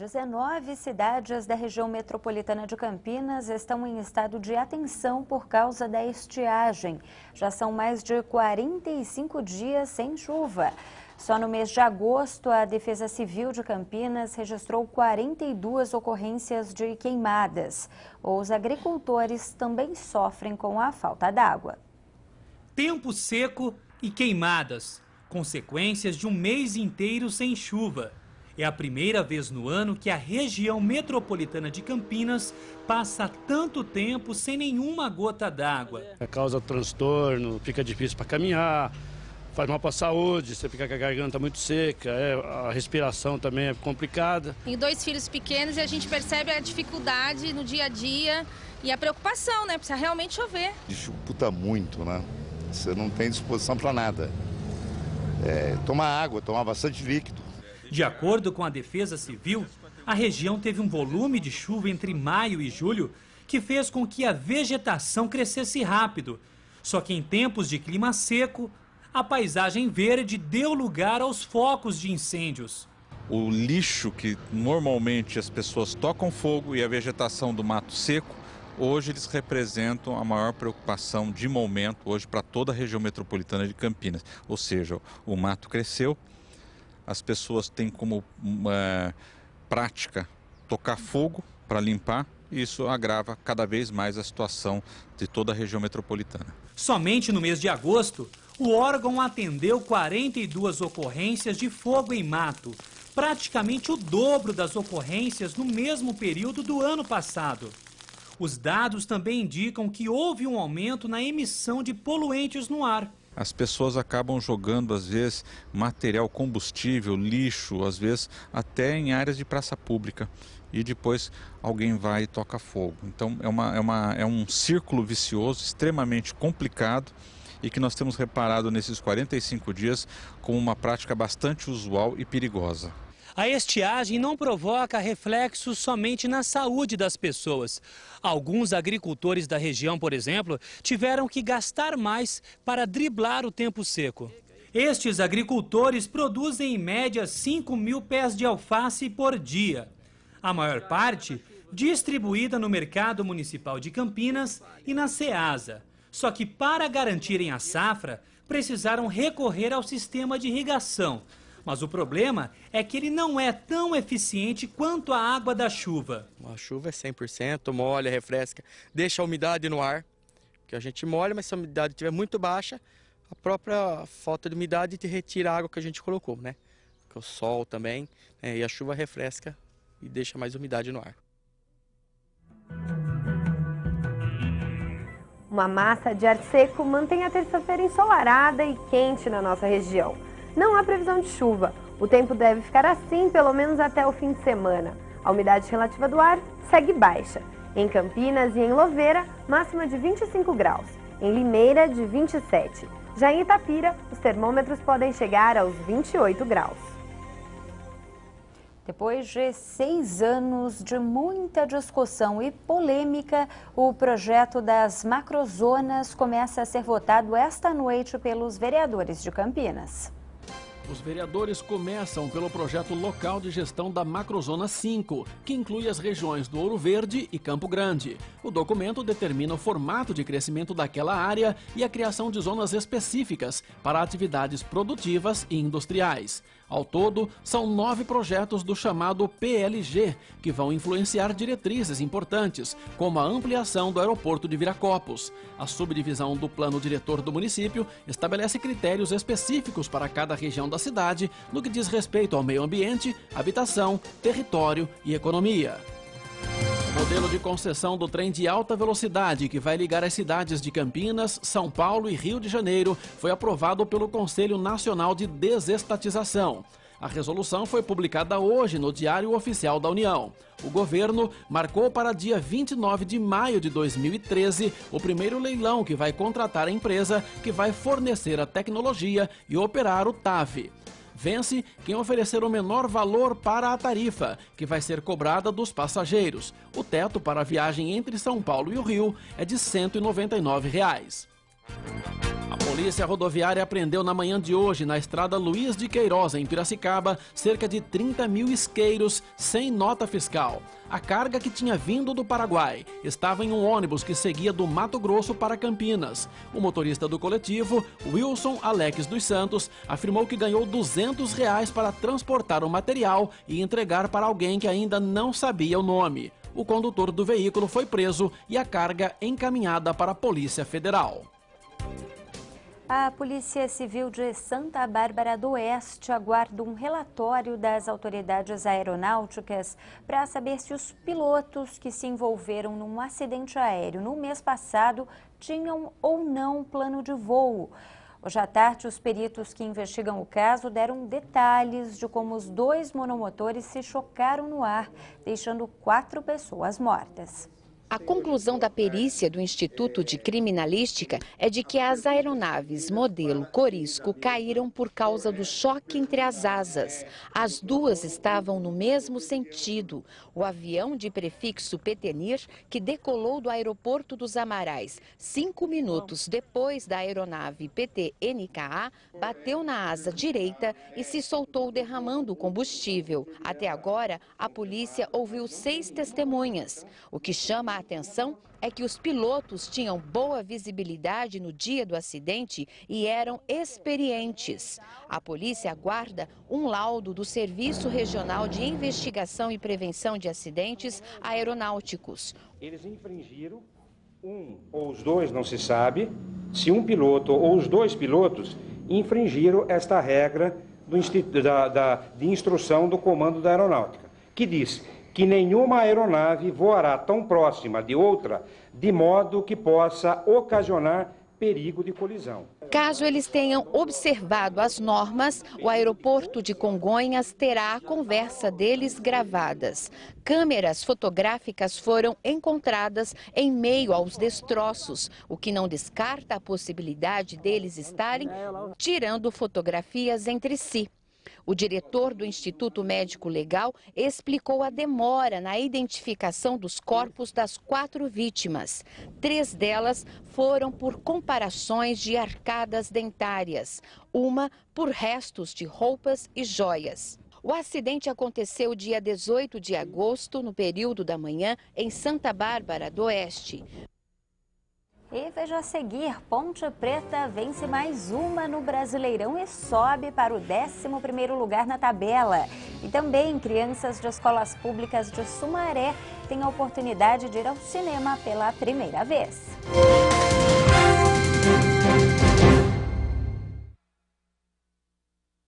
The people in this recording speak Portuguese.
19 cidades da região metropolitana de Campinas estão em estado de atenção por causa da estiagem. Já são mais de 45 dias sem chuva. Só no mês de agosto, a Defesa Civil de Campinas registrou 42 ocorrências de queimadas. Os agricultores também sofrem com a falta d'água. Tempo seco e queimadas, consequências de um mês inteiro sem chuva. É a primeira vez no ano que a região metropolitana de Campinas passa tanto tempo sem nenhuma gota d'água. Causa transtorno, fica difícil para caminhar, faz mal para a saúde, você fica com a garganta muito seca, a respiração também é complicada. Tem 2 filhos pequenos e a gente percebe a dificuldade no dia a dia e a preocupação, né? Precisa realmente chover. Dificulta muito, né? Você não tem disposição para nada. Tomar água, tomar bastante líquido. De acordo com a Defesa Civil, a região teve um volume de chuva entre maio e julho que fez com que a vegetação crescesse rápido. Só que em tempos de clima seco, a paisagem verde deu lugar aos focos de incêndios. O lixo que normalmente as pessoas tocam fogo e a vegetação do mato seco, hoje eles representam a maior preocupação de momento hoje para toda a região metropolitana de Campinas. Ou seja, o mato cresceu, as pessoas têm como prática tocar fogo para limpar e isso agrava cada vez mais a situação de toda a região metropolitana. Somente no mês de agosto, o órgão atendeu 42 ocorrências de fogo em mato, praticamente o dobro das ocorrências no mesmo período do ano passado. Os dados também indicam que houve um aumento na emissão de poluentes no ar. As pessoas acabam jogando, às vezes, material combustível, lixo, às vezes até em áreas de praça pública. E depois alguém vai e toca fogo. Então é um círculo vicioso extremamente complicado e que nós temos reparado nesses 45 dias como uma prática bastante usual e perigosa. A estiagem não provoca reflexos somente na saúde das pessoas. Alguns agricultores da região, por exemplo, tiveram que gastar mais para driblar o tempo seco. Estes agricultores produzem em média 5.000 pés de alface por dia. A maior parte distribuída no mercado municipal de Campinas e na Ceasa. Só que para garantirem a safra, precisaram recorrer ao sistema de irrigação. Mas o problema é que ele não é tão eficiente quanto a água da chuva. A chuva é 100%, molha, refresca, deixa a umidade no ar. Porque a gente molha, mas se a umidade estiver muito baixa, a própria falta de umidade te retira a água que a gente colocou, né? Porque o sol também, e a chuva refresca e deixa mais umidade no ar. Uma massa de ar seco mantém a terça-feira ensolarada e quente na nossa região. Não há previsão de chuva. O tempo deve ficar assim pelo menos até o fim de semana. A umidade relativa do ar segue baixa. Em Campinas e em Louveira, máxima de 25 graus. Em Limeira, de 27. Já em Itapira, os termômetros podem chegar aos 28 graus. Depois de 6 anos de muita discussão e polêmica, o projeto das macrozonas começa a ser votado esta noite pelos vereadores de Campinas. Os vereadores começam pelo projeto local de gestão da Macrozona 5, que inclui as regiões do Ouro Verde e Campo Grande. O documento determina o formato de crescimento daquela área e a criação de zonas específicas para atividades produtivas e industriais. Ao todo, são 9 projetos do chamado PLG, que vão influenciar diretrizes importantes, como a ampliação do aeroporto de Viracopos. A subdivisão do plano diretor do município estabelece critérios específicos para cada região da cidade, no que diz respeito ao meio ambiente, habitação, território e economia. O modelo de concessão do trem de alta velocidade que vai ligar as cidades de Campinas, São Paulo e Rio de Janeiro foi aprovado pelo Conselho Nacional de Desestatização. A resolução foi publicada hoje no Diário Oficial da União. O governo marcou para dia 29 de maio de 2013 o primeiro leilão que vai contratar a empresa que vai fornecer a tecnologia e operar o TAV. Vence quem oferecer o menor valor para a tarifa, que vai ser cobrada dos passageiros. O teto para a viagem entre São Paulo e o Rio é de R$ 199. A Polícia Rodoviária apreendeu na manhã de hoje, na estrada Luiz de Queiroz, em Piracicaba, cerca de 30 mil isqueiros sem nota fiscal. A carga, que tinha vindo do Paraguai, estava em um ônibus que seguia do Mato Grosso para Campinas. O motorista do coletivo, Wilson Alex dos Santos, afirmou que ganhou R$200 para transportar o material e entregar para alguém que ainda não sabia o nome. O condutor do veículo foi preso e a carga encaminhada para a Polícia Federal. A Polícia Civil de Santa Bárbara do Oeste aguarda um relatório das autoridades aeronáuticas para saber se os pilotos que se envolveram num acidente aéreo no mês passado tinham ou não plano de voo. Hoje à tarde, os peritos que investigam o caso deram detalhes de como os 2 monomotores se chocaram no ar, deixando 4 pessoas mortas. A conclusão da perícia do Instituto de Criminalística é de que as aeronaves modelo Corisco caíram por causa do choque entre as asas. As duas estavam no mesmo sentido. O avião de prefixo Petenir, que decolou do aeroporto dos Amarais 5 minutos depois da aeronave PT-NKA, bateu na asa direita e se soltou derramando combustível. Até agora, a polícia ouviu 6 testemunhas. O que chama a atenção é que os pilotos tinham boa visibilidade no dia do acidente e eram experientes. A polícia aguarda um laudo do Serviço Regional de Investigação e Prevenção de Acidentes Aeronáuticos. Eles infringiram um ou os dois, não se sabe, se um piloto ou os 2 pilotos infringiram esta regra de instrução do Comando da Aeronáutica, que diz que nenhuma aeronave voará tão próxima de outra de modo que possa ocasionar perigo de colisão. Caso eles tenham observado as normas, o aeroporto de Congonhas terá a conversa deles gravadas. Câmeras fotográficas foram encontradas em meio aos destroços, o que não descarta a possibilidade deles estarem tirando fotografias entre si. O diretor do Instituto Médico Legal explicou a demora na identificação dos corpos das 4 vítimas. 3 delas foram por comparações de arcadas dentárias, uma por restos de roupas e joias. O acidente aconteceu dia 18 de agosto, no período da manhã, em Santa Bárbara do Oeste. E veja a seguir, Ponte Preta vence mais uma no Brasileirão e sobe para o 11º lugar na tabela. E também crianças de escolas públicas de Sumaré têm a oportunidade de ir ao cinema pela primeira vez.